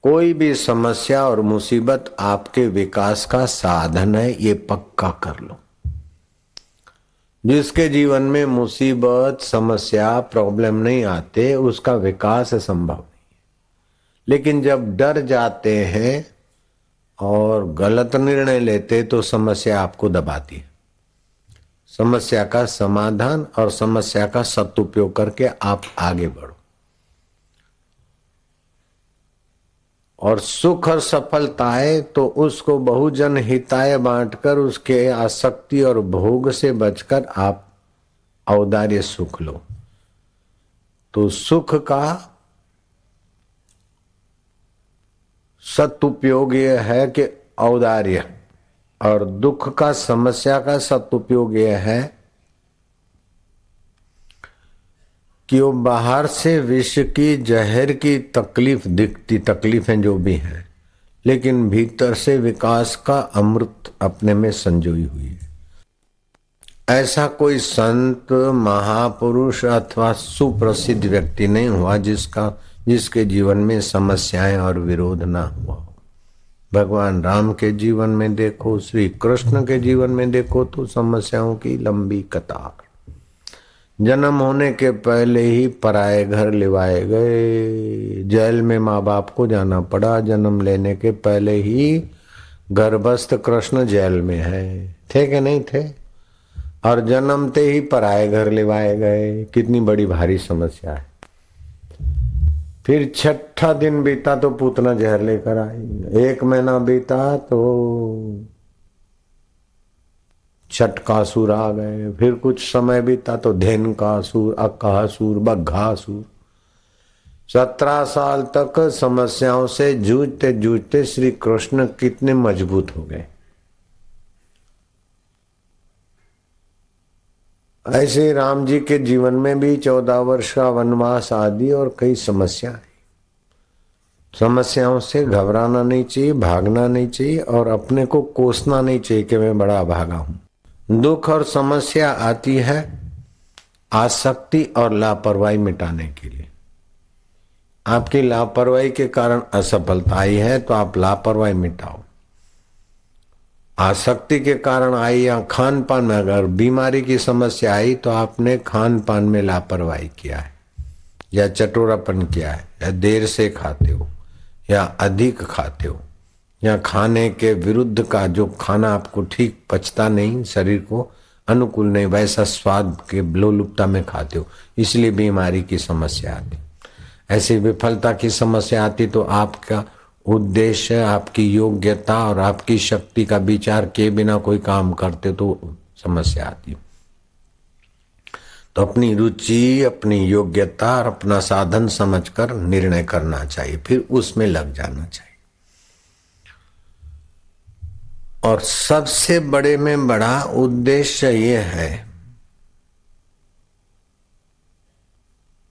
कोई भी समस्या और मुसीबत आपके विकास का साधन है, ये पक्का कर लो। जिसके जीवन में मुसीबत, समस्या, प्रॉब्लम नहीं आते उसका विकास संभव नहीं। लेकिन जब डर जाते हैं और गलत निर्णय लेते तो समस्या आपको दबाती है। समस्या का समाधान और समस्या का सदुपयोग करके आप आगे बढ़ो। और सुख और सफलता है तो उसको बहुजन हिताय बांटकर उसके आसक्ति और भोग से बचकर आप औदार्य सुख लो। तो सुख का सदुपयोग यह है कि औदार्य, और दुख का, समस्या का सदुपयोग यह है कि वो बाहर से विष की, जहर की तकलीफ दिखती, तकलीफें जो भी हैं, लेकिन भीतर से विकास का अमृत अपने में संजोई हुई है। ऐसा कोई संत, महापुरुष अथवा सुप्रसिद्ध व्यक्ति नहीं हुआ जिसके जीवन में समस्याएं और विरोध ना हुआ। भगवान राम के जीवन में देखो, श्री कृष्ण के जीवन में देखो तो समस्याओं की लंबी कतार। जन्म होने के पहले ही पराये घर लिवाए गए, जेल में माँ बाप को जाना पड़ा। जन्म लेने के पहले ही गर्भस्थ कृष्ण जेल में है, थे कि नहीं थे? और जन्मते ही पराये घर लिवाए गए। कितनी बड़ी भारी समस्या है। फिर छठा दिन बीता तो पूतना जहर लेकर आई। 1 महीना बीता तो छटकासुर आ गए। फिर कुछ समय बीता तो धेनुकासुर, अक्कासुर, बग्घासुर। 17 साल तक समस्याओं से जूझते जूझते श्री कृष्ण कितने मजबूत हो गए। ऐसे राम जी के जीवन में भी 14 वर्ष का वनवास आदि और कई समस्याएं। समस्याओं से घबराना नहीं चाहिए, भागना नहीं चाहिए और अपने को कोसना नहीं चाहिए कि मैं बड़ा भागा हूं। दुख और समस्या आती है आसक्ति और लापरवाही मिटाने के लिए। आपकी लापरवाही के कारण असफलता आई है तो आप लापरवाही मिटाओ। आसक्ति के कारण आई या खान पान में अगर बीमारी की समस्या आई तो आपने खान पान में लापरवाही किया है या चटोरापन किया है, या देर से खाते हो या अधिक खाते हो, या खाने के विरुद्ध का जो खाना आपको ठीक पचता नहीं, शरीर को अनुकूल नहीं, वैसा स्वाद के लोलुपता में खाते हो, इसलिए बीमारी की समस्या आती। ऐसी विफलता की समस्या आती तो आपका उद्देश्य, आपकी योग्यता और आपकी शक्ति का विचार किए बिना कोई काम करते तो समस्या आती। तो अपनी रुचि, अपनी योग्यता और अपना साधन समझकर निर्णय करना चाहिए, फिर उसमें लग जाना चाहिए। और सबसे बड़े में बड़ा उद्देश्य ये है,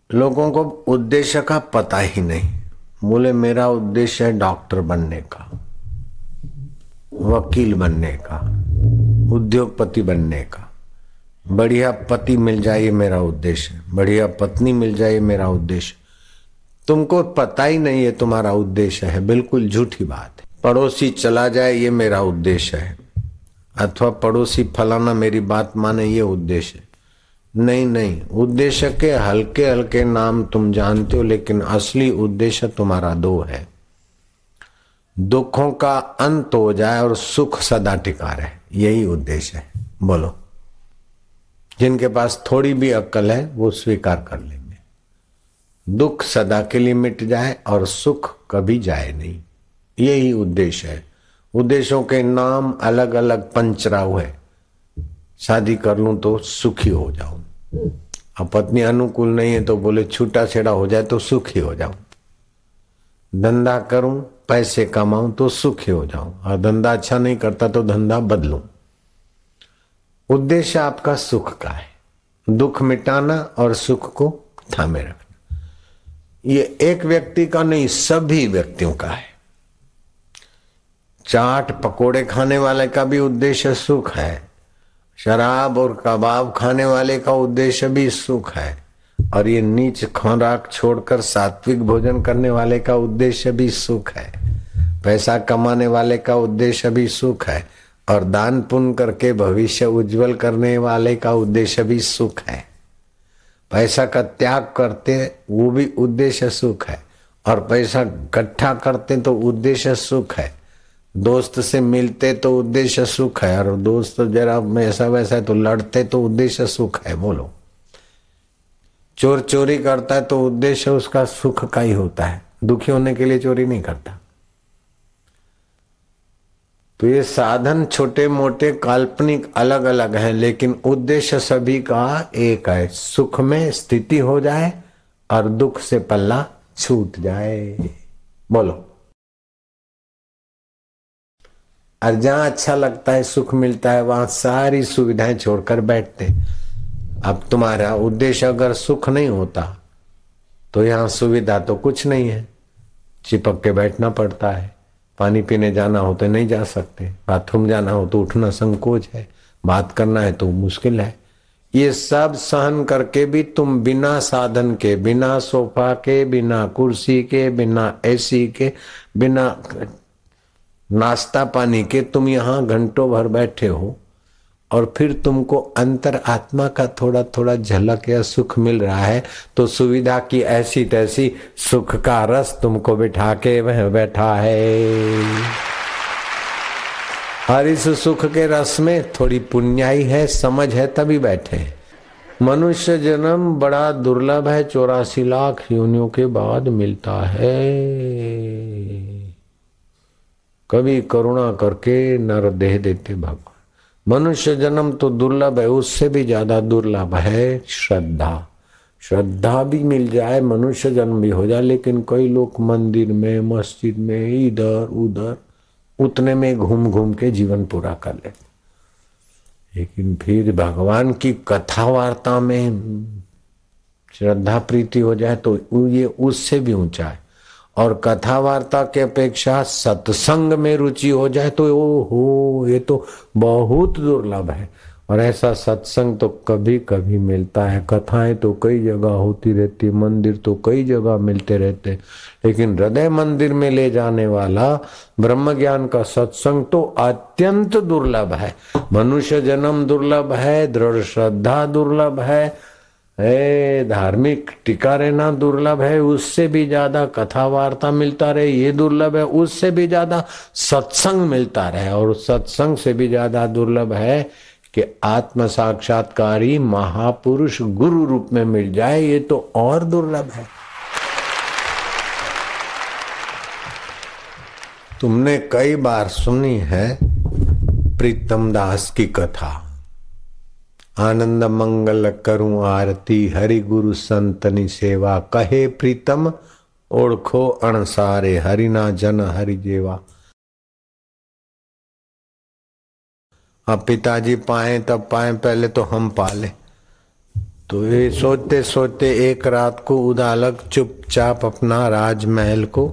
लोगों को उद्देश्य का पता ही नहीं। बोले मेरा उद्देश्य है डॉक्टर बनने का, वकील बनने का, उद्योगपति बनने का, बढ़िया पति मिल जाए मेरा उद्देश्य, बढ़िया पत्नी मिल जाए मेरा उद्देश्य। तुमको पता ही नहीं है तुम्हारा उद्देश्य है, बिल्कुल झूठी बात है। पड़ोसी चला जाए ये मेरा उद्देश्य है, अथवा पड़ोसी फलाना मेरी बात माने ये उद्देश्य है। नहीं नहीं, उद्देश्य के हल्के हल्के नाम तुम जानते हो, लेकिन असली उद्देश्य तुम्हारा 2 है। दुखों का अंत हो जाए और सुख सदा टिका रहे, यही उद्देश्य है। बोलो, जिनके पास थोड़ी भी अक्ल है वो स्वीकार कर लेंगे। दुख सदा के लिए मिट जाए और सुख कभी जाए नहीं, यही उद्देश्य है। उद्देश्यों के नाम अलग अलग पंचराव है। शादी कर लूं तो सुखी हो जाऊं, अब पत्नी अनुकूल नहीं है तो बोले छूटा छेड़ा हो जाए तो सुखी हो जाऊं, धंधा करूं, पैसे कमाऊं तो सुखी हो जाऊं, और धंधा अच्छा नहीं करता तो धंधा बदलूं। उद्देश्य आपका सुख का है, दुख मिटाना और सुख को थामे रखना। ये एक व्यक्ति का नहीं, सभी व्यक्तियों का है। चाट पकोड़े खाने वाले का भी उद्देश्य सुख है, शराब और कबाब खाने वाले का उद्देश्य भी सुख है, और ये नीच खुराक छोड़कर सात्विक भोजन करने वाले का उद्देश्य भी सुख है, पैसा कमाने वाले का उद्देश्य भी सुख है, और दान पुण्य करके भविष्य उज्जवल करने वाले का उद्देश्य भी सुख है। पैसा का त्याग करते वो भी उद्देश्य सुख है, और पैसा इकट्ठा करते तो उद्देश्य सुख है। दोस्त से मिलते तो उद्देश्य सुख है, और दोस्त जरा ऐसा वैसा है तो लड़ते तो उद्देश्य सुख है। बोलो, चोर चोरी करता है तो उद्देश्य उसका सुख का ही होता है, दुखी होने के लिए चोरी नहीं करता। तो ये साधन छोटे मोटे काल्पनिक अलग अलग हैं, लेकिन उद्देश्य सभी का एक है, सुख में स्थिति हो जाए और दुख से पल्ला छूट जाए। बोलो, और जहां अच्छा लगता है, सुख मिलता है, वहां सारी सुविधाएं छोड़कर बैठते। अब तुम्हारा उद्देश्य अगर सुख नहीं होता तो यहां सुविधा तो कुछ नहीं है, चिपक के बैठना पड़ता है। पानी पीने जाना हो तो नहीं जा सकते, बाथरूम जाना हो तो उठना संकोच है, बात करना है तो मुश्किल है। ये सब सहन करके भी तुम बिना साधन के, बिना सोफा के, बिना कुर्सी के, बिना एसी के, बिना नाश्ता पानी के तुम यहाँ घंटों भर बैठे हो, और फिर तुमको अंतर आत्मा का थोड़ा थोड़ा झलक या सुख मिल रहा है, तो सुविधा की ऐसी तैसी सुख का रस तुमको बिठा के वह बैठा है। और इस सुख के रस में थोड़ी पुण्याई है, समझ है, तभी बैठे। मनुष्य जन्म बड़ा दुर्लभ है, 84 लाख योनियों के बाद मिलता है। कभी करुणा करके नर देह देते भगवान। मनुष्य जन्म तो दुर्लभ है, उससे भी ज्यादा दुर्लभ है श्रद्धा। श्रद्धा भी मिल जाए, मनुष्य जन्म भी हो जाए, लेकिन कई लोग मंदिर में, मस्जिद में, इधर उधर उतने में घूम घूम के जीवन पूरा कर लेते। लेकिन फिर भगवान की कथा वार्ता में श्रद्धा प्रीति हो जाए तो ये उससे भी ऊंचा है। और कथा वार्ता के अपेक्षा सत्संग में रुचि हो जाए तो ओहो, ये तो बहुत दुर्लभ है। और ऐसा सत्संग तो कभी कभी मिलता है। कथाएं तो कई जगह होती रहती, मंदिर तो कई जगह मिलते रहते, लेकिन हृदय मंदिर में ले जाने वाला ब्रह्म ज्ञान का सत्संग तो अत्यंत दुर्लभ है। मनुष्य जन्म दुर्लभ है, दृढ़ श्रद्धा दुर्लभ है, धार्मिक टिका रहना दुर्लभ है, उससे भी ज्यादा कथा वार्ता मिलता रहे ये दुर्लभ है, उससे भी ज्यादा सत्संग मिलता रहे, और सत्संग से भी ज्यादा दुर्लभ है कि आत्म साक्षात्कारी महापुरुष गुरु रूप में मिल जाए, ये तो और दुर्लभ है। तुमने कई बार सुनी है प्रीतम दास की कथा, आनंद मंगल करूं आरती, हरि गुरु संतनी सेवा, कहे प्रीतम ओढ़खो अणसारे, हरि ना जन हरि जेवा। अब पिताजी पाए तब पाए, पहले तो हम पाले। तो ये सोचते सोचते एक रात को उदालक चुपचाप अपना राजमहल को,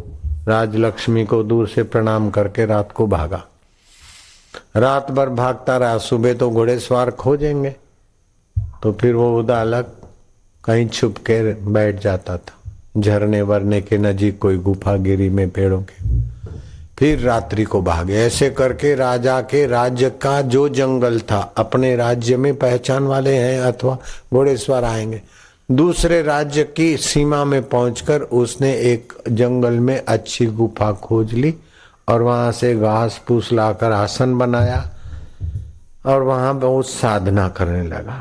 राजलक्ष्मी को दूर से प्रणाम करके रात को भागा। रात भर भागता रहा, सुबह तो घोड़े सवार खोजेंगे, तो फिर वो उदालक कहीं छुप के बैठ जाता था, झरने वरने के नजीक कोई गुफा गिरी में पेड़ों के। फिर रात्रि को भागे। ऐसे करके राजा के राज्य का जो जंगल था, अपने राज्य में पहचान वाले हैं अथवा घोड़ेसवार आएंगे, दूसरे राज्य की सीमा में पहुंचकर उसने एक जंगल में अच्छी गुफा खोज ली, और वहां से घास फूस लाकर आसन बनाया, और वहां बहुत साधना करने लगा,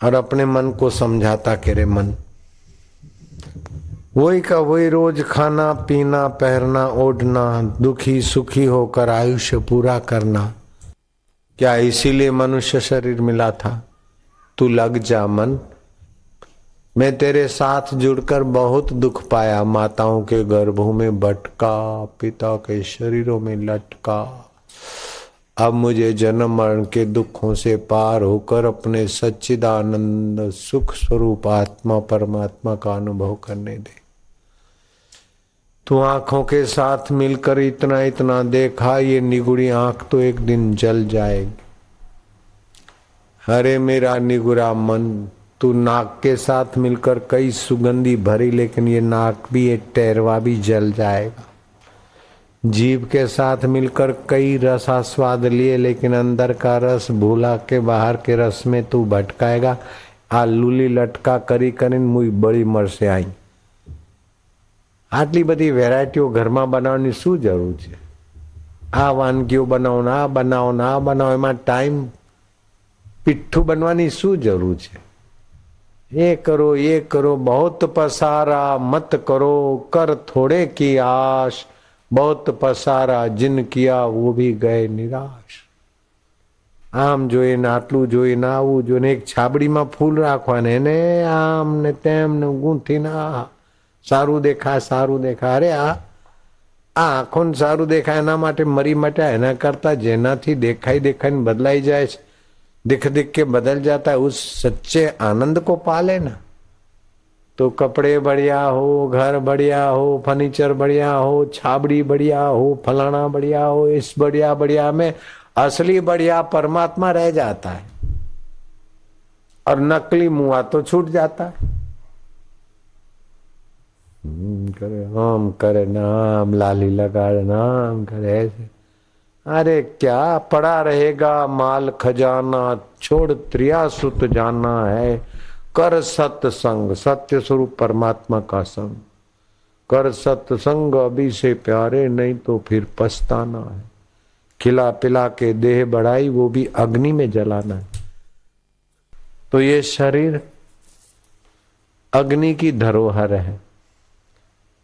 और अपने मन को समझाता कि रे मन, वही का वही रोज खाना पीना पहनना ओढ़ना, दुखी सुखी होकर आयुष्य पूरा करना, क्या इसीलिए मनुष्य शरीर मिला था? तू लग जा मन, मैं तेरे साथ जुड़कर बहुत दुख पाया, माताओं के गर्भों में भटका, पिता के शरीरों में लटका, अब मुझे जन्म मरण के दुखों से पार होकर अपने सच्चिदानंद सुख स्वरूप आत्मा परमात्मा का अनुभव करने दे। तू आंखों के साथ मिलकर इतना इतना देखा, ये निगुड़ी आंख तो एक दिन जल जाएगी। अरे मेरा निगुरा मन, तू नाक के साथ मिलकर कई सुगंधी भरी, लेकिन ये नाक भी, एक टेरवा भी जल जाएगा। जीभ के साथ मिलकर कई रसास्वाद लिए, लेकिन अंदर का रस भूला के बाहर के रस में तू भटकाएगा। आ लूली लटका करी કરીને मुई बड़ी मरसे आई। આટલી બધી વેરાયટીઓ ઘરમાં બનાવવાની શું જરૂર છે? આ વાનગીઓ બનાવો ને આ બનાવો ને આ બનાવો, એમાં ટાઈમ पिट्ठू बनवानी शू जरूर है? ये करो बहुत पसारा, मत करो कर थोड़े की आश, बहुत पसारा जिन किया वो भी गए निराश। आम जोई ने आटलू जोई ने आवू जो ने एक छाबड़ी में फूल राखवाने ने आम ने तेम ने गूंथी ना सारू देखा सारू देखा। अरे आ आँखों सारू देखा एना माटे मरी मटा, एना करता जेनाथी देखाई देखाई बदलाई जाए, दिख दिख के बदल जाता है, उस सच्चे आनंद को पाले ना। तो कपड़े बढ़िया हो, घर बढ़िया हो, फर्नीचर बढ़िया हो, छाबड़ी बढ़िया हो, फलाना बढ़िया हो, इस बढ़िया बढ़िया में असली बढ़िया परमात्मा रह जाता है और नकली मुआ तो छूट जाता है। करे हम करे नाम, लाली लगा नाम करे ऐसे। अरे क्या पड़ा रहेगा माल खजाना, छोड़ त्रियासुत जाना है। कर सत्संग, सत्य स्वरूप परमात्मा का संग, कर सत्संग अभी से प्यारे, नहीं तो फिर पछताना है। खिला पिला के देह बढ़ाई, वो भी अग्नि में जलाना है। तो ये शरीर अग्नि की धरोहर है,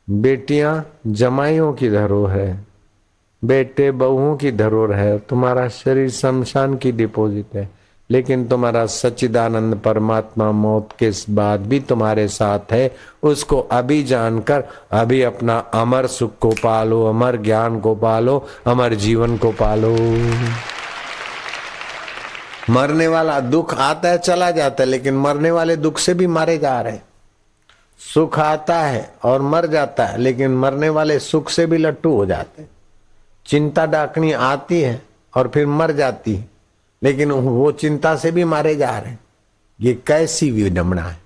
बेटियां जमाइयों की धरोहर है, बेटे बहुओं की धरोहर है। तुम्हारा शरीर शमशान की डिपॉजिट है, लेकिन तुम्हारा सच्चिदानंद परमात्मा मौत के बाद भी तुम्हारे साथ है। उसको अभी जानकर अभी अपना अमर सुख को पालो, अमर ज्ञान को पालो, अमर जीवन को पालो। मरने वाला दुख आता है चला जाता है, लेकिन मरने वाले दुख से भी मारे जा रहे हैं। सुख आता है और मर जाता है, लेकिन मरने वाले सुख से भी लट्टू हो जाते हैं। चिंता डाकनी आती है और फिर मर जाती है, लेकिन वो चिंता से भी मारे जा रहे हैं। ये कैसी विडंबना है।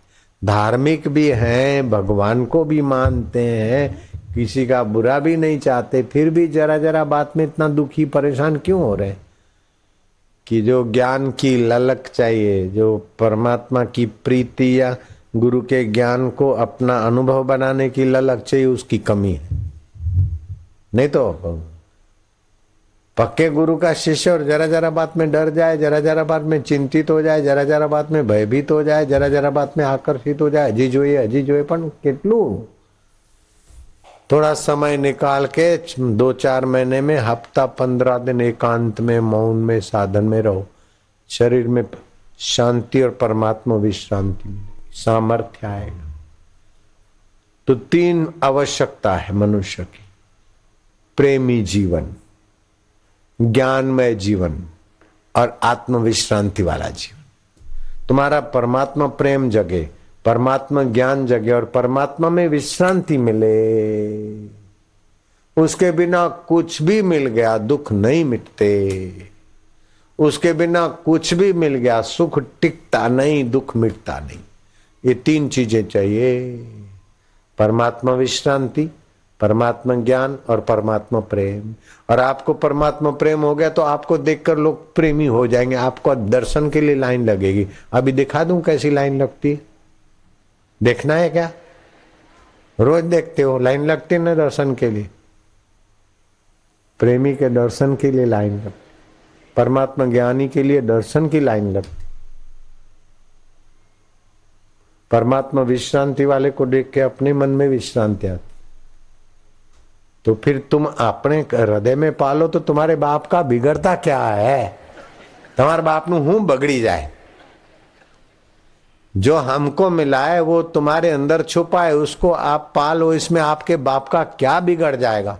धार्मिक भी हैं, भगवान को भी मानते हैं, किसी का बुरा भी नहीं चाहते, फिर भी जरा जरा बात में इतना दुखी परेशान क्यों हो रहे हैं? कि जो ज्ञान की ललक चाहिए, जो परमात्मा की प्रीति या गुरु के ज्ञान को अपना अनुभव बनाने की ललक चाहिए, उसकी कमी है। नहीं तो पक्के गुरु का शिष्य और जरा जरा बात में डर जाए, जरा जरा बात में चिंतित हो जाए, जरा जरा बात में भयभीत हो जाए, जरा जरा बात में आकर्षित हो जाए, हजी જોઈએ પણ કેટલું? थोड़ा समय निकाल के 2-4 महीने में, हफ्ता 15 दिन एकांत में, मौन में, साधन में रहो, शरीर में शांति और परमात्मा विश्रांति, सामर्थ्य आएगा। तो 3 आवश्यकता है मनुष्य की: प्रेमी जीवन, ज्ञानमय जीवन और आत्म विश्रांति वाला जीवन। तुम्हारा परमात्मा प्रेम जगे, परमात्मा ज्ञान जगे और परमात्मा में विश्रांति मिले। उसके बिना कुछ भी मिल गया दुख नहीं मिटते, उसके बिना कुछ भी मिल गया सुख टिकता नहीं, दुख मिटता नहीं। ये 3 चीजें चाहिए: परमात्मा विश्रांति, परमात्मा ज्ञान और परमात्मा प्रेम। और आपको परमात्मा प्रेम हो गया तो आपको देखकर लोग प्रेमी हो जाएंगे, आपको दर्शन के लिए लाइन लगेगी। अभी दिखा दूं कैसी लाइन लगती है? देखना है क्या? रोज देखते हो लाइन लगती है ना दर्शन के लिए। प्रेमी के दर्शन के लिए लाइन लगती, परमात्मा ज्ञानी के लिए दर्शन की लाइन लगती, परमात्मा विश्रांति वाले को देख के अपने मन में विश्रांति आती। तो फिर तुम अपने हृदय में पालो तो तुम्हारे बाप का बिगड़ता क्या है? तुम्हारे बाप नु हूं बगड़ी जाए। जो हमको मिला है वो तुम्हारे अंदर छुपा है, उसको आप पालो। इसमें आपके बाप का क्या बिगड़ जाएगा?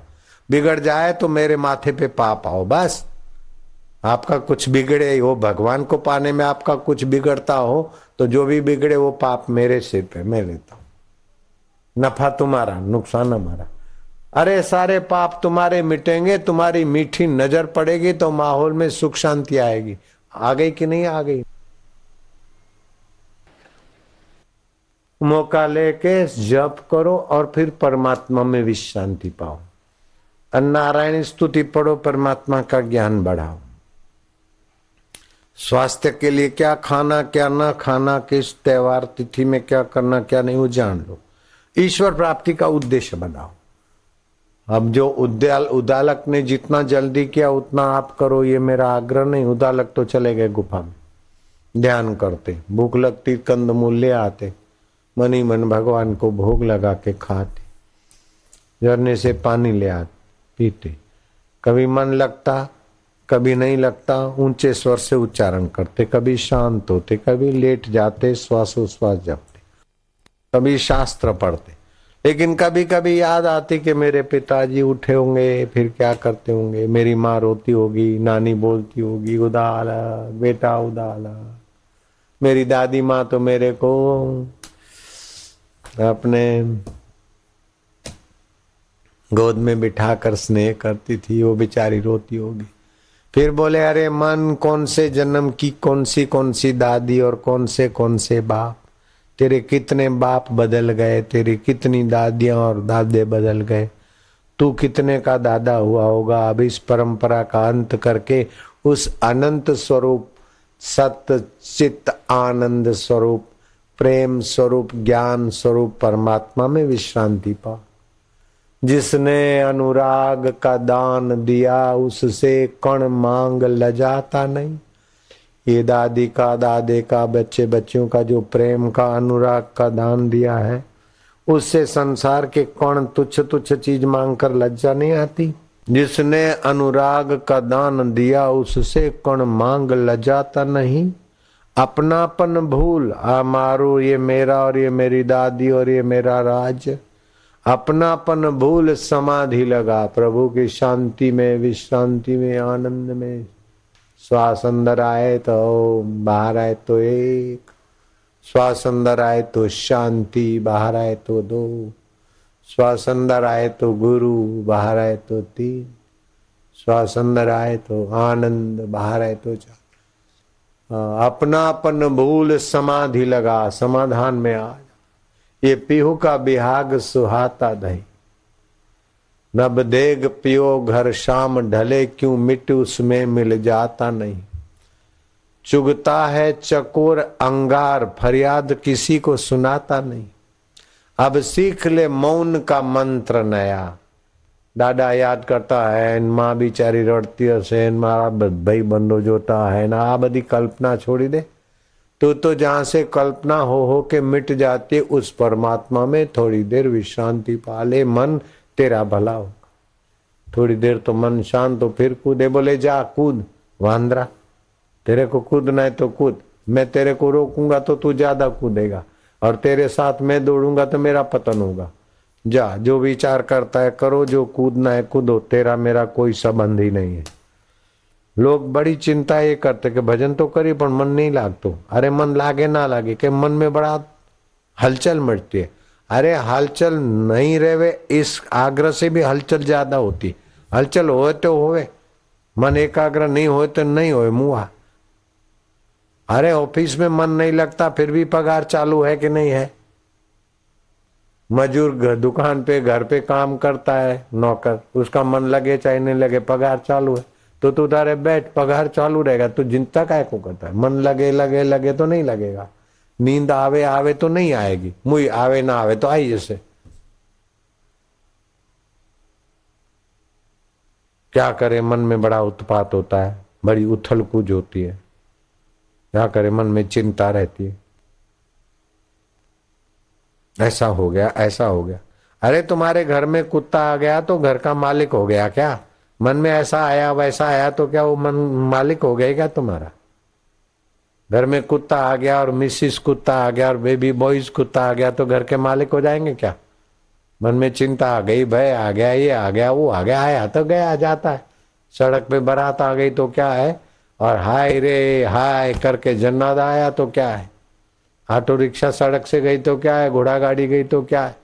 बिगड़ जाए तो मेरे माथे पे पाप आओ, बस। आपका कुछ बिगड़े हो, भगवान को पाने में आपका कुछ बिगड़ता हो तो जो भी बिगड़े वो पाप मेरे सिर पे मैं लेता हूं। नफा तुम्हारा, नुकसान हमारा। अरे सारे पाप तुम्हारे मिटेंगे, तुम्हारी मीठी नजर पड़ेगी तो माहौल में सुख शांति आएगी। आ गई कि नहीं आ गई? मौका लेके जप करो और फिर परमात्मा में विश्रांति पाओ। नारायण स्तुति पढ़ो, परमात्मा का ज्ञान बढ़ाओ। स्वास्थ्य के लिए क्या खाना क्या ना खाना, किस त्योहार तिथि में क्या करना क्या नहीं, वो जान लो। ईश्वर प्राप्ति का उद्देश्य बनाओ। अब जो उदालक ने जितना जल्दी किया उतना आप करो, ये मेरा आग्रह नहीं। उदालक तो चले गए गुफा में ध्यान करते, भूख लगती कंदमूल ले आते, मन ही मन भगवान को भोग लगा के खाते, झरने से पानी ले आते पीते। कभी मन लगता कभी नहीं लगता, ऊंचे स्वर से उच्चारण करते, कभी शांत होते, कभी लेट जाते, श्वासोश्वास जपते, कभी शास्त्र पढ़ते। लेकिन कभी कभी याद आती कि मेरे पिताजी उठे होंगे, फिर क्या करते होंगे, मेरी माँ रोती होगी, नानी बोलती होगी उदाला बेटा उदाला। मेरी दादी माँ तो मेरे को अपने गोद में बिठाकर स्नेह करती थी, वो बेचारी रोती होगी। फिर बोले अरे मन, कौन से जन्म की कौन सी दादी और कौन से बाप, तेरे कितने बाप बदल गए, तेरी कितनी दादियां और दादे बदल गए, तू कितने का दादा हुआ होगा। अब इस परंपरा का अंत करके उस अनंत स्वरूप, सत्य चित्त आनंद स्वरूप, प्रेम स्वरूप, ज्ञान स्वरूप परमात्मा में विश्रांति पा। जिसने अनुराग का दान दिया उससे कण मांग लजाता नहीं। ये दादी का, दादे का, बच्चे बच्चियों का जो प्रेम का, अनुराग का दान दिया है, उससे संसार के कण तुच्छ तुच्छ चीज मांग कर लज्जा नहीं आती। जिसने अनुराग का दान दिया उससे कण मांग लजाता नहीं। अपनापन भूल, मारो ये मेरा और ये मेरी दादी और ये मेरा राज। अपनापन भूल समाधि लगा, प्रभु की शांति में, विश्रांति में, आनंद में। श्वास अंदर आए तो बाहर आए तो एक, श्वास अंदर आए तो शांति, बाहर आए तो दो, श्वास अंदर आए तो गुरु, बाहर आए तो तीन, श्वास अंदर आए तो आनंद, बाहर आए तो चार। अपनापन भूल समाधि लगा, समाधान में आ। ये पीहू का बिहाग सुहाता दही, नब देग पियो घर शाम ढले, क्यों मिट उसमें मिल जाता नहीं। चुगता है चकोर अंगार, फरियाद किसी को सुनाता नहीं। अब सीख ले मौन का मंत्र नया। दादा याद करता है, माँ बिचारी रड़ती हसे, मारा भाई बंदो जोता है ना। आ बदी कल्पना छोड़ी दे। तो जहां से कल्पना हो के मिट जाती, उस परमात्मा में थोड़ी देर विश्रांति पा ले, मन तेरा भला होगा। थोड़ी देर तो मन शांत हो, फिर कूदे। बोले जा कूद वांद्रा, तेरे को कूदना है तो कूद, मैं तेरे को रोकूंगा तो तू ज्यादा कूदेगा, और तेरे साथ मैं दौड़ूंगा तो मेरा पतन होगा। जा, जो विचार करता है करो, जो कूदना है कूदो, तेरा मेरा कोई संबंध ही नहीं है। लोग बड़ी चिंता ये करते कि भजन तो करी पर मन नहीं लागतो। अरे मन लागे ना लागे, कि मन में बड़ा हलचल मचती है। अरे हलचल नहीं रहे, इस आग्रह से भी हलचल ज्यादा होती। हलचल होए तो होए, मन एकाग्र नहीं होए तो नहीं होए मुआ। अरे ऑफिस में मन नहीं लगता फिर भी पगार चालू है कि नहीं है। मजदूर दुकान पे, घर पे काम करता है, नौकर, उसका मन लगे चाहे नहीं लगे, पगार चालू है। तो तू तारे बैठ, पगार चालू रहेगा, तू चिंता काय को करता है। मन लगे लगे लगे तो नहीं लगेगा। नींद आवे आवे तो नहीं आएगी, मुई आवे ना आवे तो आई जैसे। क्या करे, मन में बड़ा उत्पात होता है, बड़ी उथल कूद होती है। क्या करे, मन में चिंता रहती है, ऐसा हो गया ऐसा हो गया। अरे तुम्हारे घर में कुत्ता आ गया तो घर का मालिक हो गया क्या? मन में ऐसा आया वैसा आया तो क्या वो मन मालिक हो गया क्या तुम्हारा? घर में कुत्ता आ गया और मिसिस कुत्ता आ गया और बेबी बॉयज कुत्ता आ गया तो घर के मालिक हो जाएंगे क्या? मन में चिंता आ गई, भय आ गया, ये आ गया, वो आ गया, आया तो गया जाता है। सड़क पे बारात आ गई तो क्या है, और हाय रे हाय करके जन्नत आया तो क्या है। ऑटो रिक्शा सड़क से गई तो क्या है, घोड़ा गाड़ी गई तो क्या है,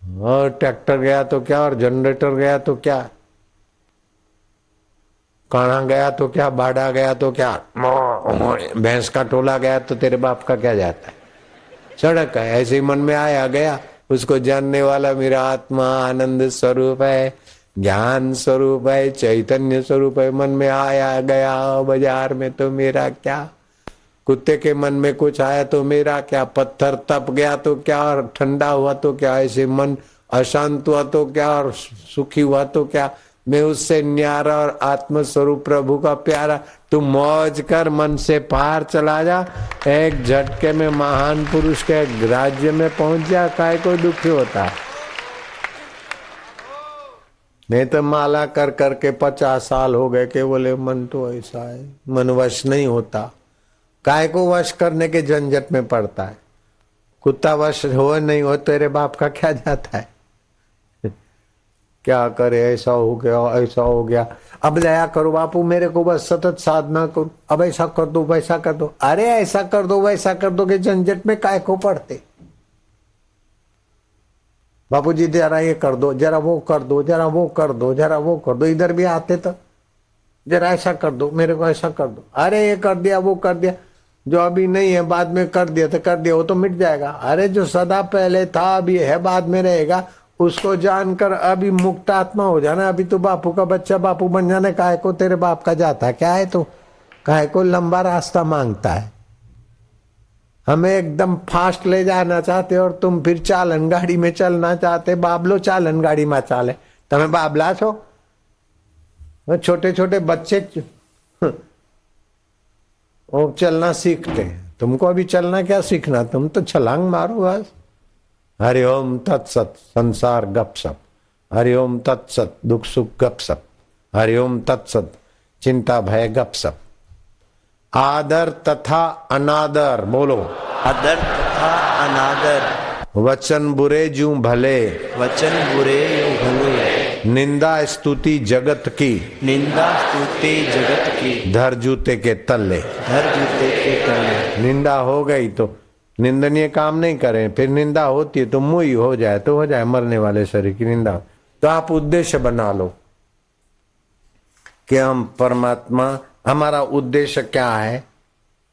और ट्रैक्टर गया तो क्या, और जनरेटर गया तो क्या, काना गया तो क्या, बाड़ा गया तो क्या, भैंस का टोला गया तो तेरे बाप का क्या जाता है। सड़क है, ऐसे ही मन में आया गया। उसको जानने वाला मेरा आत्मा आनंद स्वरूप है, ज्ञान स्वरूप है, चैतन्य स्वरूप है। मन में आया गया, बाजार में तो मेरा क्या, कुत्ते के मन में कुछ आया तो मेरा क्या, पत्थर तप गया तो क्या, और ठंडा हुआ तो क्या, ऐसे मन अशांत हुआ तो क्या और सुखी हुआ तो क्या, मैं उससे न्यारा और आत्म स्वरूप प्रभु का प्यारा। तू मौज कर, मन से पार चला जा, एक झटके में महान पुरुष के राज्य में पहुंच जा। काय को दुखी होता, नहीं तो माला कर करके 50 साल हो गए के बोले मन तो ऐसा है, मन वश नहीं होता। काय को वश करने के झंझट में पड़ता है। कुत्ता वश हो नहीं हो तेरे बाप का क्या जाता है। क्या करे, ऐसा हो गया ऐसा हो गया, अब दया करो बापू मेरे को, बस सतत साधना करो, अब ऐसा कर दो वैसा कर दो। अरे ऐसा कर दो वैसा कर दो के झंझट में काय को पड़ते। बापू जी जरा ये कर दो, जरा वो कर दो, जरा वो कर दो, जरा वो कर दो, इधर भी आते तो जरा ऐसा कर दो, मेरे को ऐसा कर दो। अरे ये कर दिया वो कर दिया, जो अभी नहीं है बाद में कर दिया तो कर दिया, वो तो मिट जाएगा। अरे जो सदा पहले था अभी है बाद में रहेगा, उसको जानकर अभी मुक्त आत्मा हो जाना। अभी तो बापू का बच्चा बापू बन जाने, काहे को तेरे बाप का जाता है क्या है, तो काहे को लंबा रास्ता मांगता है। हमें एकदम फास्ट ले जाना चाहते और तुम फिर चालन गाड़ी में चलना चाहते। बाबलो चालन गाड़ी में चाले, तमें बाबला छो। छोटे छोटे बच्चे वो चलना सीखते हैं, तुमको अभी चलना क्या सीखना, तुम तो छलांग मारो बस। हरिओम तत्सत, संसार गपसप। हरिओम तत्सत, दुख सुख गपसप। हरिओम तत्सत, चिंता भय गपसप। आदर तथा अनादर, बोलो आदर तथा अनादर। वचन बुरे जूं भले, वचन बुरे यूं भले। निंदा स्तुति जगत की, निंदा स्तुति जगत की। धर जूते के तले, धर जूते के तले। निंदा हो गई तो निंदनीय काम नहीं करें, फिर निंदा होती है तो मुई हो जाए तो हो जाए, मरने वाले शरीर की निंदा। तो आप उद्देश्य बना लो कि हम परमात्मा, हमारा उद्देश्य क्या है,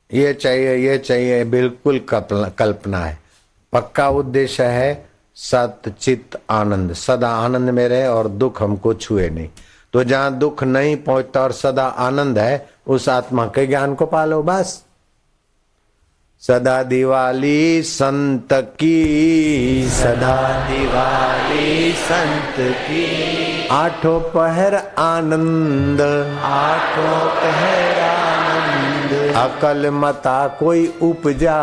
ये चाहिए, बिल्कुल कल्पना है। पक्का उद्देश्य है सत चित आनंद, सदा आनंद में रहे और दुख हमको छुए नहीं। तो जहां दुख नहीं पहुंचता और सदा आनंद है, उस आत्मा के ज्ञान को पालो बस। सदा दिवाली संत की, सदा दिवाली संत की। आठों पहर आनंद, आठों पहर आनंद। अकल मता कोई उपजा,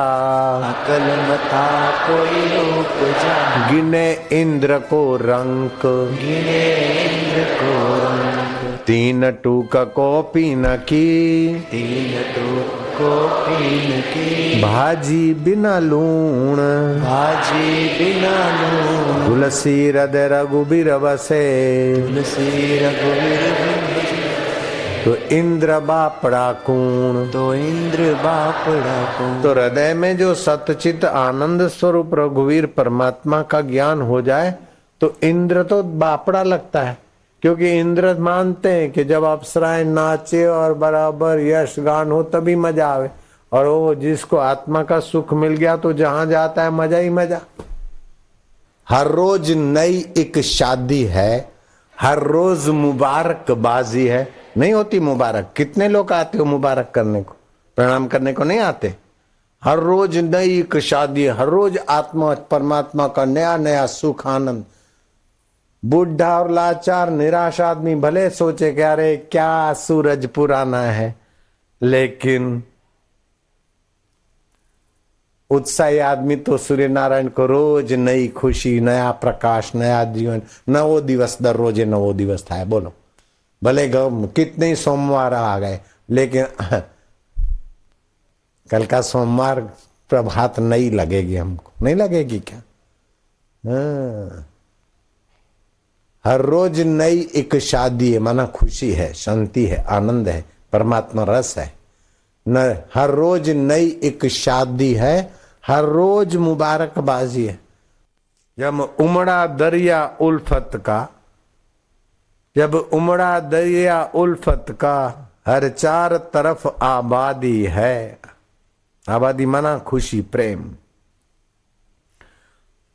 अकल मता कोई उपजा। गिने इंद्र को रंक, गिने इंद्र को रंक। तीन टूक को पीन की, तीन टूक को पीन की। भाजी बिना लूण, भाजी बिना लूण। तुलसी हृदय रघुबीर बसे, तुलसी रघुवीर। तो इंद्र बापड़ा कूण, तो इंद्र बापड़ा कूण। तो हृदय में जो सतचित आनंद स्वरूप रघुवीर परमात्मा का ज्ञान हो जाए तो इंद्र तो बापड़ा लगता है। क्योंकि इंद्र मानते हैं कि जब अप्सराएं नाचे और बराबर यश गान हो तभी मजा आवे, और वो जिसको आत्मा का सुख मिल गया तो जहां जाता है मजा ही मजा। हर रोज नई एक शादी है, हर रोज मुबारक बाजी है। नहीं होती मुबारक, कितने लोग आते हो मुबारक करने को, प्रणाम करने को नहीं आते। हर रोज नई एक शादी, हर रोज आत्मा परमात्मा का नया नया सुख आनंद। बुढ़ा और लाचार निराश आदमी भले सोचे कि अरे क्या सूरज पुराना है, लेकिन उत्साही आदमी तो सूर्य नारायण को रोज नई खुशी, नया प्रकाश, नया जीवन, नवो दिवस दर रोजे नवो दिवस था। बोलो भले कितने सोमवार आ गए, लेकिन कल का सोमवार प्रभात नहीं लगेगी हमको, नहीं लगेगी क्या? हाँ। हर रोज नई एक शादी है, माना खुशी है, शांति है, आनंद है, परमात्मा रस है। न हर रोज नई एक शादी है, हर रोज मुबारकबाजी है। जब उमड़ा दरिया उल्फत का, जब उमड़ा दरिया उल्फत का, हर चार तरफ आबादी है। आबादी माना खुशी, प्रेम।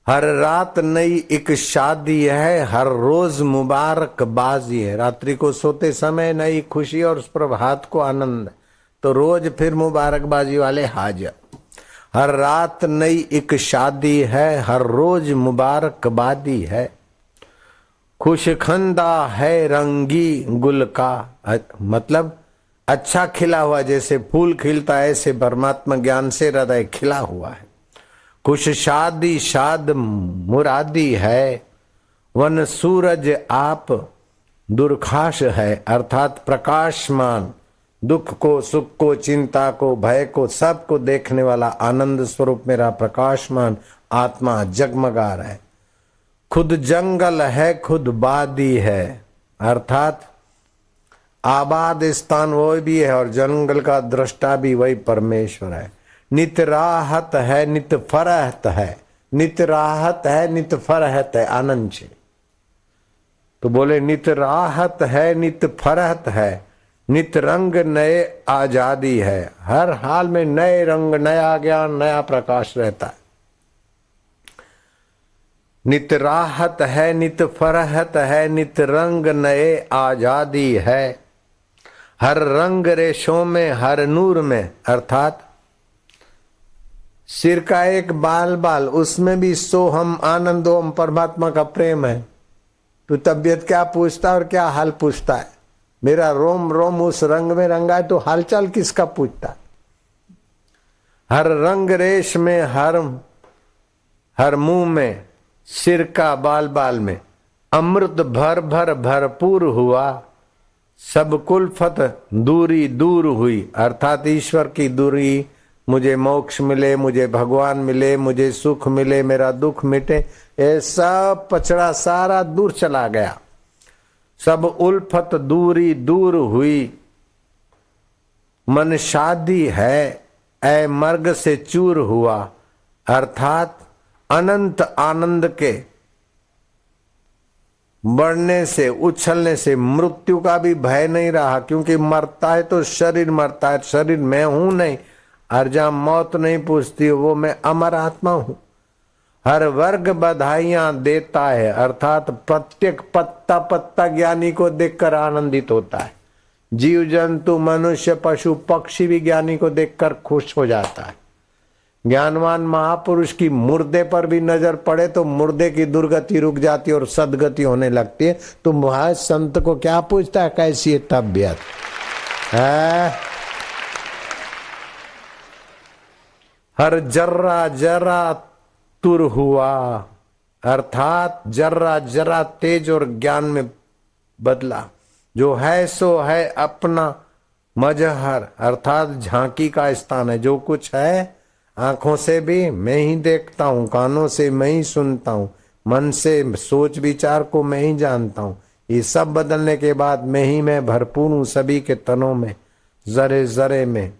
हर रात नई एक शादी है, हर रोज मुबारकबाजी है। रात्रि को सोते समय नई खुशी और उस प्रभात को आनंद, तो रोज फिर मुबारकबाजी वाले हाजिर। हर रात नई एक शादी है, हर रोज मुबारकबादी है। खुशखंदा है रंगी गुल का, मतलब अच्छा खिला हुआ, जैसे फूल खिलता है ऐसे परमात्मा ज्ञान से हृदय खिला हुआ है। खुश शादी शाद मुरादी है, वन सूरज आप दुर्खाश है, अर्थात प्रकाशमान, दुख को सुख को चिंता को भय को सबको देखने वाला आनंद स्वरूप मेरा प्रकाशमान आत्मा जगमगा रहा है। खुद जंगल है खुद बादी है, अर्थात आबाद स्थान वो भी है और जंगल का दृष्टा भी वही परमेश्वर है। नित राहत है नित फरहत है, नित राहत है नित फरहत है आनंद से। तो बोले नित राहत है नित फरहत है, नित रंग नए आजादी है। हर हाल में नए रंग नया ज्ञान नया प्रकाश रहता है। नित राहत है नित फरहत है, नित रंग नए आजादी है। हर रंग रेशों में हर नूर में, अर्थात सिर का एक बाल बाल उसमें भी सोहम आनंद ओम परमात्मा का प्रेम है। तो तबीयत क्या पूछता है और क्या हाल पूछता है। मेरा रोम रोम उस रंग में रंगा है तो हालचाल किसका पूछता है। हर रंग रेश में हर मुंह में सिर का बाल बाल में अमृत भर भर भरपूर हुआ। सब कुलफत दूरी दूर हुई, अर्थात ईश्वर की दूरी, मुझे मोक्ष मिले, मुझे भगवान मिले, मुझे सुख मिले, मेरा दुख मिटे, ये सब पचड़ा सारा दूर चला गया। सब उल्फत दूरी दूर हुई। मन शादी है ऐ मर्ग से चूर हुआ, अर्थात अनंत आनंद के बढ़ने से उछलने से मृत्यु का भी भय नहीं रहा, क्योंकि मरता है तो शरीर मरता है, शरीर मैं हूं नहीं। और जहां मौत नहीं पूछती वो मैं अमर आत्मा हूं। हर वर्ग बधाइयां देता है, अर्थात प्रत्येक पत्ता पत्ता ज्ञानी को देखकर आनंदित होता है। जीव जंतु मनुष्य पशु पक्षी भी ज्ञानी को देखकर खुश हो जाता है। ज्ञानवान महापुरुष की मुर्दे पर भी नजर पड़े तो मुर्दे की दुर्गति रुक जाती है और सदगति होने लगती है। तो महाज संत को क्या पूछता है कैसी है तबियत है। हर जर्रा जरा तुर हुआ, अर्थात जर्रा जरा तेज और ज्ञान में बदला। जो है सो है अपना मजहर, अर्थात झांकी का स्थान है। जो कुछ है आंखों से भी मैं ही देखता हूं, कानों से मैं ही सुनता हूं, मन से सोच विचार को मैं ही जानता हूं। ये सब बदलने के बाद मैं ही मैं भरपूर हूं सभी के तनों में, जरे जरे में।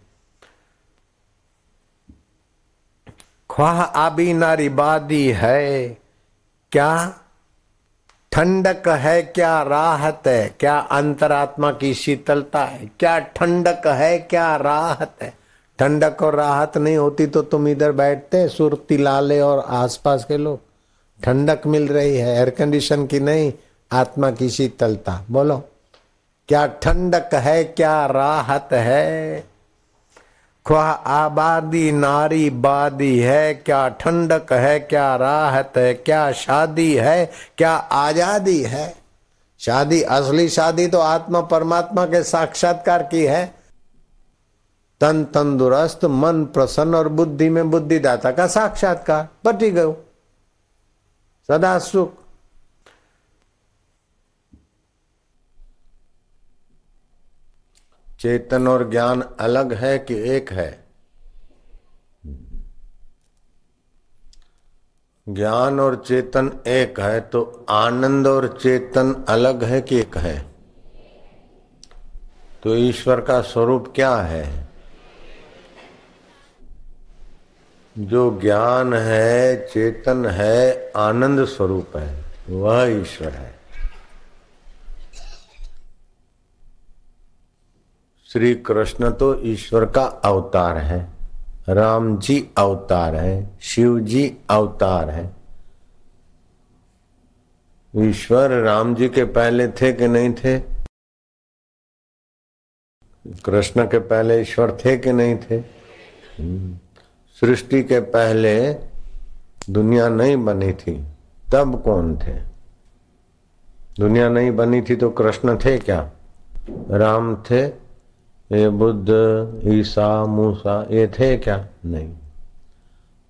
ख्वाह आबी नारी बादी है, क्या ठंडक है क्या राहत है, क्या अंतरात्मा की शीतलता है, क्या ठंडक है क्या राहत है। ठंडक और राहत नहीं होती तो तुम इधर बैठते सुरती लाले और आसपास के लोग। ठंडक मिल रही है एयर कंडीशन की नहीं, आत्मा की शीतलता। बोलो क्या ठंडक है क्या राहत है। ख्वाह आबादी नारी बादी है, क्या ठंडक है क्या राहत है, क्या शादी है क्या आजादी है। शादी असली शादी तो आत्मा परमात्मा के साक्षात्कार की है। तन तंदुरुस्त मन प्रसन्न और बुद्धि में बुद्धिदाता का साक्षात्कार, बटी गयो सदा सुख। चेतन और ज्ञान अलग है कि एक है। ज्ञान और चेतन एक है तो आनंद और चेतन अलग है कि एक है। तो ईश्वर का स्वरूप क्या है। जो ज्ञान है चेतन है आनंद स्वरूप है वह ईश्वर है। श्री कृष्ण तो ईश्वर का अवतार है, राम जी अवतार है, शिव जी अवतार है, ईश्वर राम जी के पहले थे कि नहीं थे? कृष्ण के पहले ईश्वर थे कि नहीं थे? सृष्टि के पहले दुनिया नहीं बनी थी, तब कौन थे? दुनिया नहीं बनी थी तो कृष्ण थे क्या? राम थे? ये बुद्ध, ईसा, मूसा ये थे क्या? नहीं।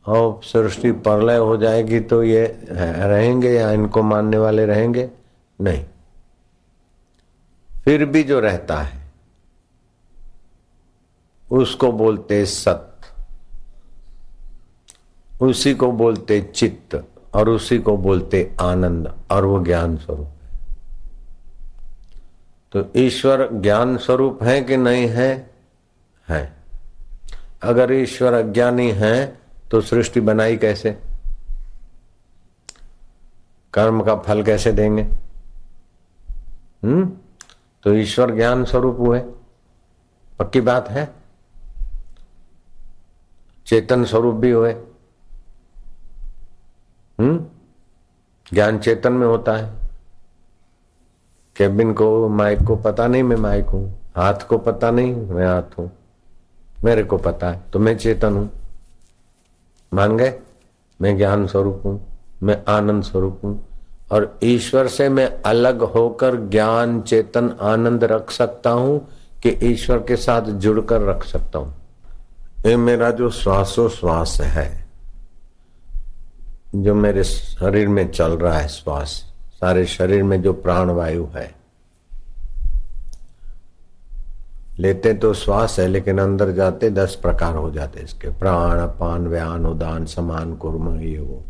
और सृष्टि प्रलय हो जाएगी तो ये रहेंगे या इनको मानने वाले रहेंगे? नहीं। फिर भी जो रहता है उसको बोलते सत्य, उसी को बोलते चित्त और उसी को बोलते आनंद, और वो ज्ञान स्वरूप है। तो ईश्वर ज्ञान स्वरूप है कि नहीं है? है। अगर ईश्वर अज्ञानी है तो सृष्टि बनाई कैसे? कर्म का फल कैसे देंगे? तो ईश्वर ज्ञान स्वरूप हुए, पक्की बात है। चेतन स्वरूप भी हुए। ज्ञान चेतन में होता है। केबिन को, माइक को पता नहीं मैं माइक हूं, हाथ को पता नहीं मैं हाथ हूं, मेरे को पता है तो मैं चेतन हूं। मान गए? मैं ज्ञान स्वरूप हूं, मैं आनंद स्वरूप हूं। और ईश्वर से मैं अलग होकर ज्ञान, चेतन, आनंद रख सकता हूं कि ईश्वर के साथ जुड़कर रख सकता हूं। ये मेरा जो श्वासोश्वास है, जो मेरे शरीर में चल रहा है श्वास, सारे शरीर में जो प्राण वायु है, लेते तो श्वास है लेकिन अंदर जाते 10 प्रकार हो जाते इसके, प्राण, अपान, व्यान, उदान, समान, कुर्म, ये वो।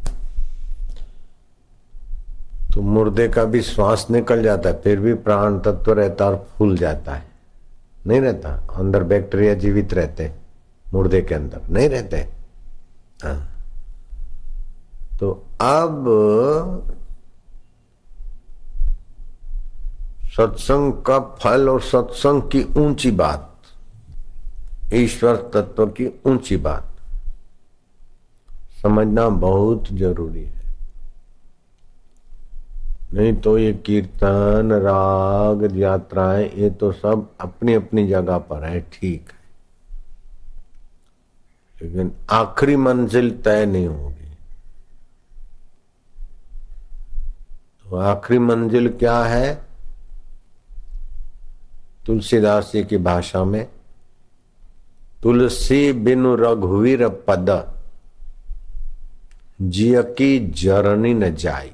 तो मुर्दे का भी श्वास निकल जाता है फिर भी प्राण तत्व रहता और फूल जाता है, नहीं रहता। अंदर बैक्टीरिया जीवित रहते, मुर्दे के अंदर नहीं रहते। हाँ। तो अब सत्संग का फल और सत्संग की ऊंची बात, ईश्वर तत्व की ऊंची बात समझना बहुत जरूरी है। नहीं तो ये कीर्तन, राग, यात्राएं ये तो सब अपनी अपनी जगह पर है, ठीक है, लेकिन आखिरी मंजिल तय नहीं होगी। तो आखिरी मंजिल क्या है? तुलसीदास जी की भाषा में, तुलसी बिनु रघुवीर पद, जिय की जरनी न जाई।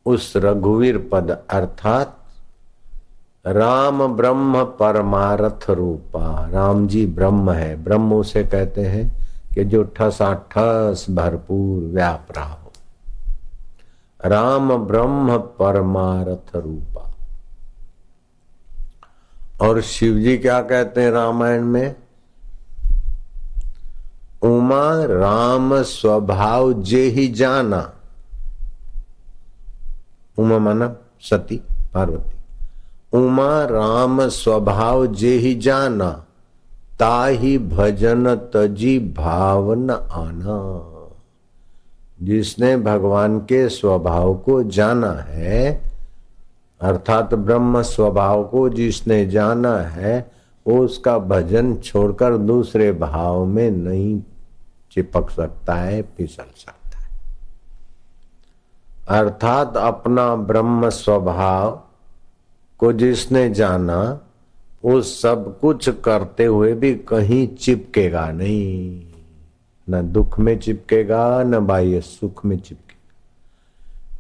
उस रघुवीर पद अर्थात राम ब्रह्म परमार्थ रूपा। राम जी ब्रह्म है, ब्रह्म उसे कहते हैं कि जो ठसाठस भरपूर व्याप रहा हो। राम ब्रह्म परमार्थ रूपा। और शिव जी क्या कहते हैं रामायण में? उमा राम स्वभाव जे ही जाना। उमा माना सती पार्वती। उमा राम स्वभाव जे ही जाना, ताही भजन तजी भाव न आना। जिसने भगवान के स्वभाव को जाना है, अर्थात ब्रह्म स्वभाव को जिसने जाना है, वो उसका भजन छोड़कर दूसरे भाव में नहीं चिपक सकता है, फिसल सकता है। अर्थात अपना ब्रह्म स्वभाव को जिसने जाना, वो सब कुछ करते हुए भी कहीं चिपकेगा नहीं। न दुख में चिपकेगा, न बाह्य सुख में चिपकेगा,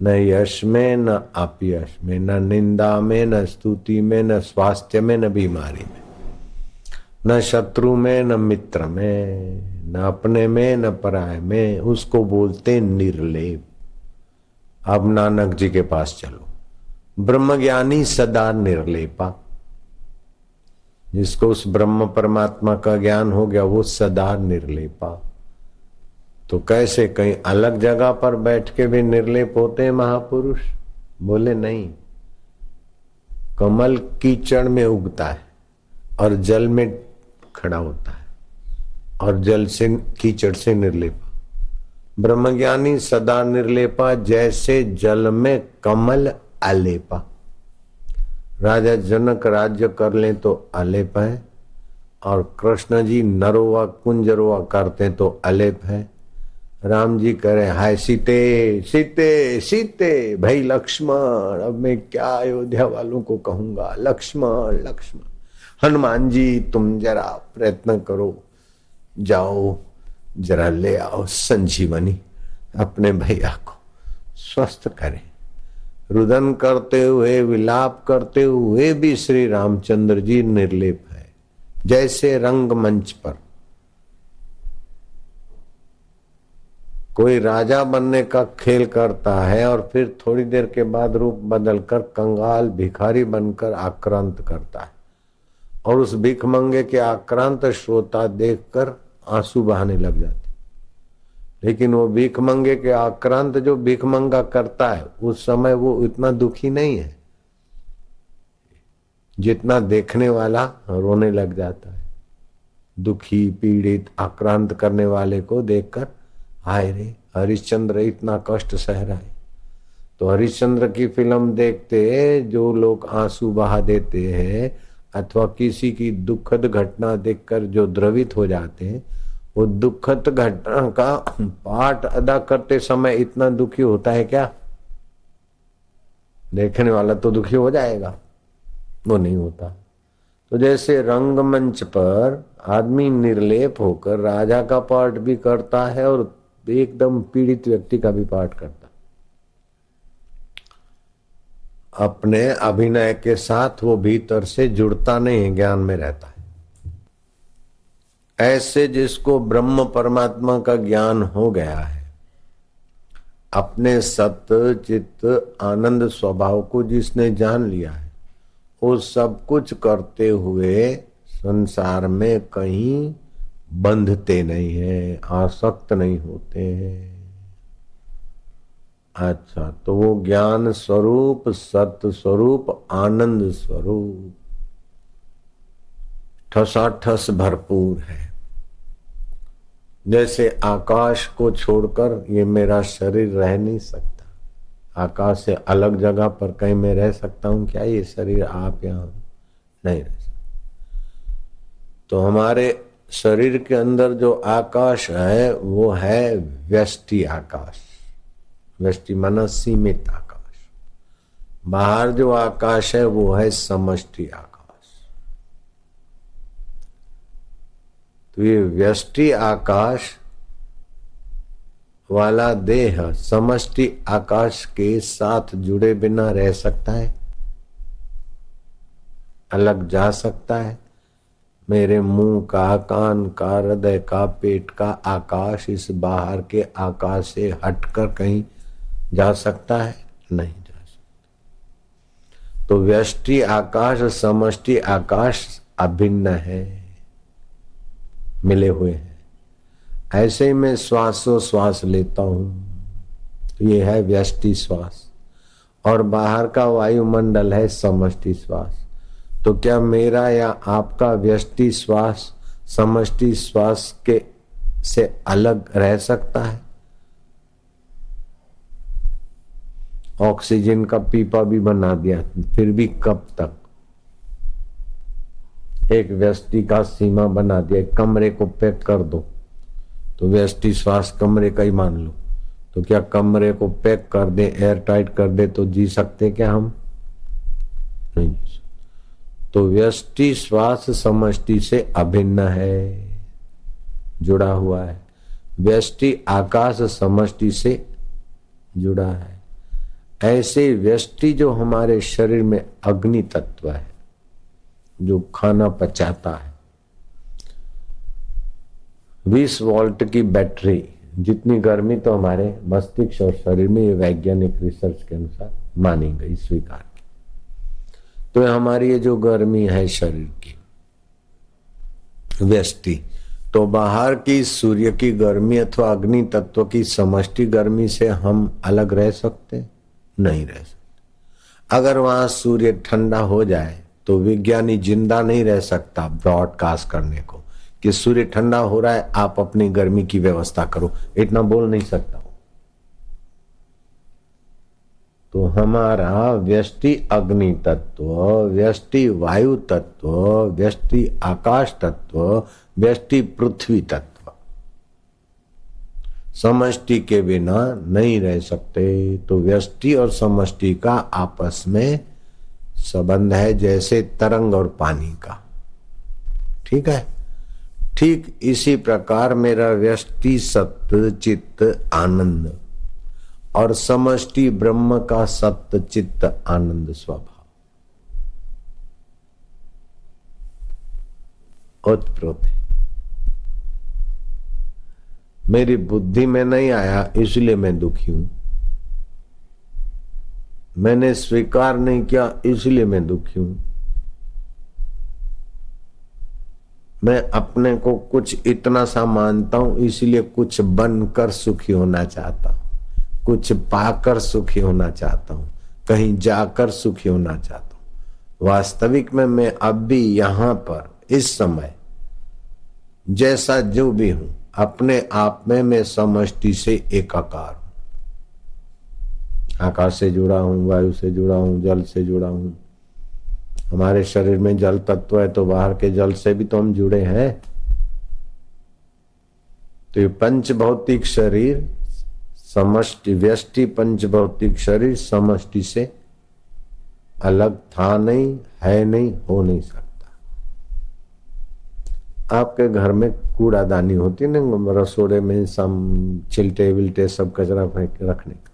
न यश में, न अपयश में, न निंदा में, न स्तुति में, न स्वास्थ्य में, न बीमारी में, न शत्रु में, न मित्र में, न अपने में, न पराये में। उसको बोलते निर्लेप। अब नानक जी के पास चलो, ब्रह्मज्ञानी सदा निर्लेपा। जिसको उस ब्रह्म परमात्मा का ज्ञान हो गया, वो सदा निर्लेपा। तो कैसे, कहीं अलग जगह पर बैठ के भी निर्लेप होते हैं महापुरुष? बोले नहीं। कमल कीचड़ में उगता है और जल में खड़ा होता है, और जल से, कीचड़ से निर्लेप। ब्रह्मज्ञानी सदा निर्लेपा, जैसे जल में कमल आलेपा। राजा जनक राज्य कर ले तो आलेप है, और कृष्ण जी नरोवा कुंजरोवा करते तो अलेप है। राम जी करे हाय सीते सीते सीते, भाई लक्ष्मण, अब मैं क्या अयोध्या वालों को कहूंगा, लक्ष्मण लक्ष्मण। हनुमान जी तुम जरा प्रयत्न करो, जाओ जरा ले आओ संजीवनी, अपने भैया को स्वस्थ करें। रुदन करते हुए विलाप करते हुए भी श्री रामचंद्र जी निर्लेप है, जैसे रंगमंच पर कोई राजा बनने का खेल करता है और फिर थोड़ी देर के बाद रूप बदलकर कंगाल भिखारी बनकर आक्रांत करता है, और उस भिखमंगे के आक्रांत श्रोता देखकर आंसू बहाने लग जाते। लेकिन वो भिखमंगे के आक्रांत जो भिखमंगा करता है उस समय वो इतना दुखी नहीं है जितना देखने वाला रोने लग जाता है। दुखी पीड़ित आक्रांत करने वाले को देखकर हाय रे हरिश्चंद्र इतना कष्ट सह रहा है। तो हरिश्चंद्र की फिल्म देखते जो लोग आंसू बहा देते हैं अथवा किसी की दुखद घटना देखकर जो द्रवित हो जाते हैं, वो दुखद घटना का पाठ अदा करते समय इतना दुखी होता है क्या? देखने वाला तो दुखी हो जाएगा, वो नहीं होता। तो जैसे रंगमंच पर आदमी निर्लेप होकर राजा का पाठ भी करता है और एकदम पीड़ित व्यक्ति का भी पाठ करता, अपने अभिनय के साथ वो भीतर से जुड़ता नहीं है, ज्ञान में रहता है। ऐसे जिसको ब्रह्म परमात्मा का ज्ञान हो गया है, अपने सत्य चित्त आनंद स्वभाव को जिसने जान लिया है, वो सब कुछ करते हुए संसार में कहीं बंधते नहीं है, आसक्त नहीं होते हैं। अच्छा, तो वो ज्ञान स्वरूप सत्य स्वरूप आनंद स्वरूप ठसाठस भरपूर है। जैसे आकाश को छोड़कर ये मेरा शरीर रह नहीं सकता, आकाश से अलग जगह पर कहीं मैं रह सकता हूं क्या? ये शरीर आप यहां नहीं रह सकते। तो हमारे शरीर के अंदर जो आकाश है वो है व्यष्टि आकाश, व्यष्टि माना सीमित आकाश। बाहर जो आकाश है वो है समष्टि आकाश। तो ये व्यष्टि आकाश वाला देह समष्टि आकाश के साथ जुड़े बिना रह सकता है? अलग जा सकता है? मेरे मुंह का, कान का, हृदय का, पेट का आकाश इस बाहर के आकाश से हटकर कहीं जा सकता है? नहीं जा सकता। तो व्यष्टि आकाश समष्टि आकाश अभिन्न है, मिले हुए हैं। ऐसे ही मैं श्वास लेता हूं, ये है व्यष्टि श्वास, और बाहर का वायुमंडल है समष्टि श्वास। तो क्या मेरा या आपका व्यष्टि श्वास समष्टि श्वास के से अलग रह सकता है? ऑक्सीजन का पीपा भी बना दिया, फिर भी कब तक? एक व्यष्टि का सीमा बना दिया, कमरे को पैक कर दो तो व्यष्टि श्वास कमरे का ही मान लो। तो क्या कमरे को पैक कर दे, एयर टाइट कर दे तो जी सकते क्या हम? नहीं जी सकते। तो व्यष्टि श्वास समष्टि से अभिन्न है, जुड़ा हुआ है। व्यष्टि आकाश समष्टि से जुड़ा है। ऐसे व्यष्टि जो हमारे शरीर में अग्नि तत्व है, जो खाना पचाता है, 20 वोल्ट की बैटरी जितनी गर्मी तो हमारे मस्तिष्क और शरीर में, ये वैज्ञानिक रिसर्च के अनुसार मानी गई, स्वीकार की। तो हमारी ये जो गर्मी है शरीर की व्यष्टि, तो बाहर की सूर्य की गर्मी अथवा अग्नि तत्व की समष्टि गर्मी से हम अलग रह सकते? नहीं रह सकते। अगर वहां सूर्य ठंडा हो जाए तो विज्ञानी जिंदा नहीं रह सकता ब्रॉडकास्ट करने को, कि सूर्य ठंडा हो रहा है, आप अपनी गर्मी की व्यवस्था करो, इतना बोल नहीं सकता। तो हमारा व्यष्टि अग्नि तत्व, व्यष्टि वायु तत्व, व्यष्टि आकाश तत्व, व्यष्टि पृथ्वी तत्व समष्टि के बिना नहीं रह सकते। तो व्यष्टि और समष्टि का आपस में संबंध है जैसे तरंग और पानी का। ठीक है। ठीक इसी प्रकार मेरा व्यष्टि सत्य चित्त आनंद और समष्टि ब्रह्म का सत्य चित्त आनंद स्वभाव ओतप्रोत है। मेरी बुद्धि में नहीं आया इसलिए मैं दुखी हूं, मैंने स्वीकार नहीं किया इसलिए मैं दुखी हूं, मैं अपने को कुछ इतना सा मानता हूं इसलिए कुछ बनकर सुखी होना चाहता हूं, कुछ पाकर सुखी होना चाहता हूं, कहीं जाकर सुखी होना चाहता हूं। वास्तविक में मैं अब भी यहां पर इस समय जैसा जो भी हूं अपने आप में मैं समष्टि से एकाकार हूं। आकाश से जुड़ा हूं, वायु से जुड़ा हूं, जल से जुड़ा हूं। हमारे शरीर में जल तत्व है तो बाहर के जल से भी तो हम जुड़े हैं। तो ये पंच भौतिक शरीर समष्टि व्यष्टि पंच भौतिक शरीर समष्टि से अलग था नहीं, है नहीं, हो नहीं सकता। आपके घर में कूड़ादानी होती है ना, रसोड़े में सब छिलटे विलटे सब कचरा फेंक रखने का,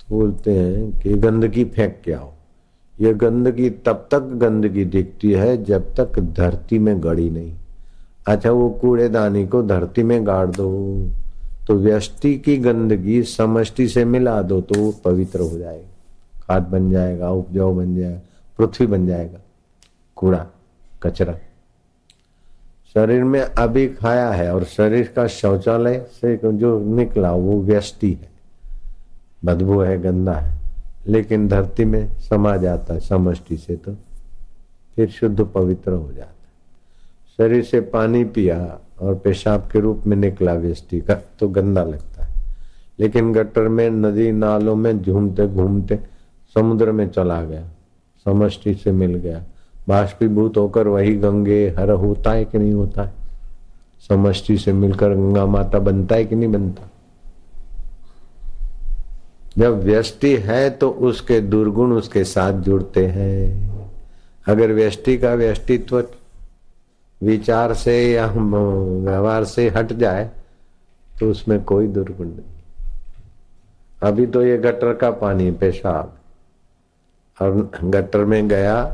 तो बोलते हैं कि गंदगी फेंक के आओ। ये गंदगी तब तक गंदगी दिखती है जब तक धरती में गड़ी नहीं। अच्छा, वो कूड़ेदानी को धरती में गाड़ दो तो व्यष्टि की गंदगी समष्टि से मिला दो तो वो पवित्र हो जाएगा, खाद बन जाएगा, उपजाऊ बन जाएगा, पृथ्वी बन जाएगा। कूड़ा कचरा शरीर में अभी खाया है और शरीर का शौचालय से जो निकला वो व्यष्टि है, बदबू है, गंदा है, लेकिन धरती में समा जाता है समष्टि से तो फिर शुद्ध पवित्र हो जाता है। शरीर से पानी पिया और पेशाब के रूप में निकला व्यष्टि का तो गंदा लगता है, लेकिन गटर में नदी नालों में झूमते घूमते समुद्र में चला गया, समष्टि से मिल गया, बाष्पीभूत होकर वही गंगे हर होता है कि नहीं होता है? समष्टि से मिलकर गंगा माता बनता है कि नहीं बनता? जब व्यष्टि है तो उसके दुर्गुण उसके साथ जुड़ते हैं। अगर व्यष्टि का व्यष्टित्व विचार से या व्यवहार से हट जाए तो उसमें कोई दुर्गुण नहीं। अभी तो ये गटर का पानी पेशाब और गटर में गया,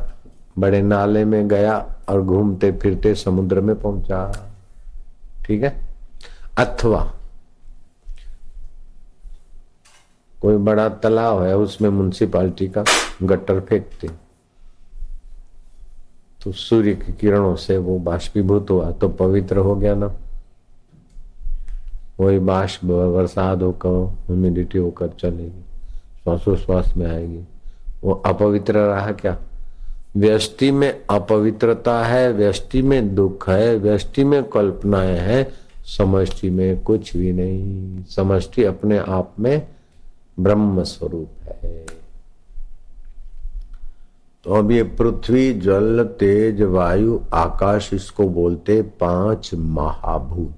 बड़े नाले में गया और घूमते फिरते समुद्र में पहुंचा। ठीक है। अथवा कोई बड़ा तालाब है उसमें म्युनिसिपालिटी का गटर फेंकते तो सूर्य की किरणों से वो बाष्पीभूत हुआ तो पवित्र हो गया ना। वही बाष्प बरसात होकर ह्यूमिडिटी होकर चलेगी, श्वासोश्वास में आएगी, वो अपवित्र रहा क्या? व्यष्टि में अपवित्रता है, व्यष्टि में दुख है, व्यष्टि में कल्पनाएं हैं, समष्टि में कुछ भी नहीं। समष्टि अपने आप में ब्रह्म स्वरूप है। तो अब ये पृथ्वी जल तेज वायु आकाश इसको बोलते 5 महाभूत।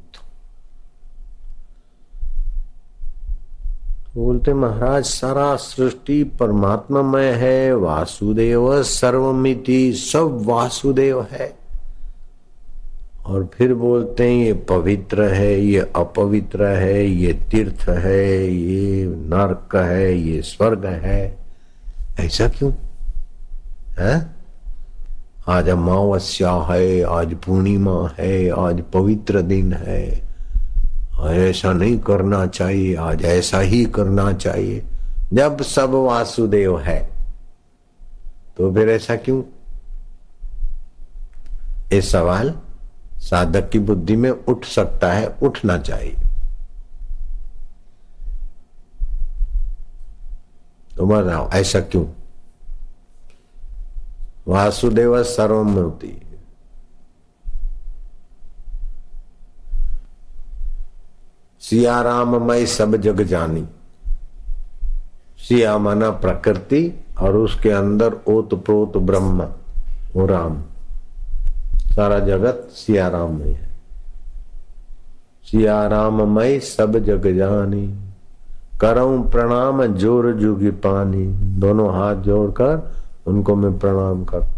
बोलते महाराज सारा सृष्टि परमात्मामय है, वासुदेव सर्वमिति, सब वासुदेव है। और फिर बोलते हैं ये पवित्र है, ये अपवित्र है, ये तीर्थ है, ये नरक है, ये स्वर्ग है। ऐसा क्यों है? आज अमावस्या है, आज पूर्णिमा है, आज पवित्र दिन है, ऐसा नहीं करना चाहिए, आज ऐसा ही करना चाहिए। जब सब वासुदेव है तो फिर ऐसा क्यों? ये सवाल साधक की बुद्धि में उठ सकता है, उठना चाहिए। तो बताओ ऐसा क्यों? वासुदेव सर्वमिति, सिया राम मई सब जग जानी। सिया माना प्रकृति और उसके अंदर ओत प्रोत ब्रह्म, वो राम। सारा जगत सिया राम में है। सिया राम मई सब जग जानी, करऊं प्रणाम जोर जुगी पानी। दोनों हाथ जोड़कर उनको मैं प्रणाम करता।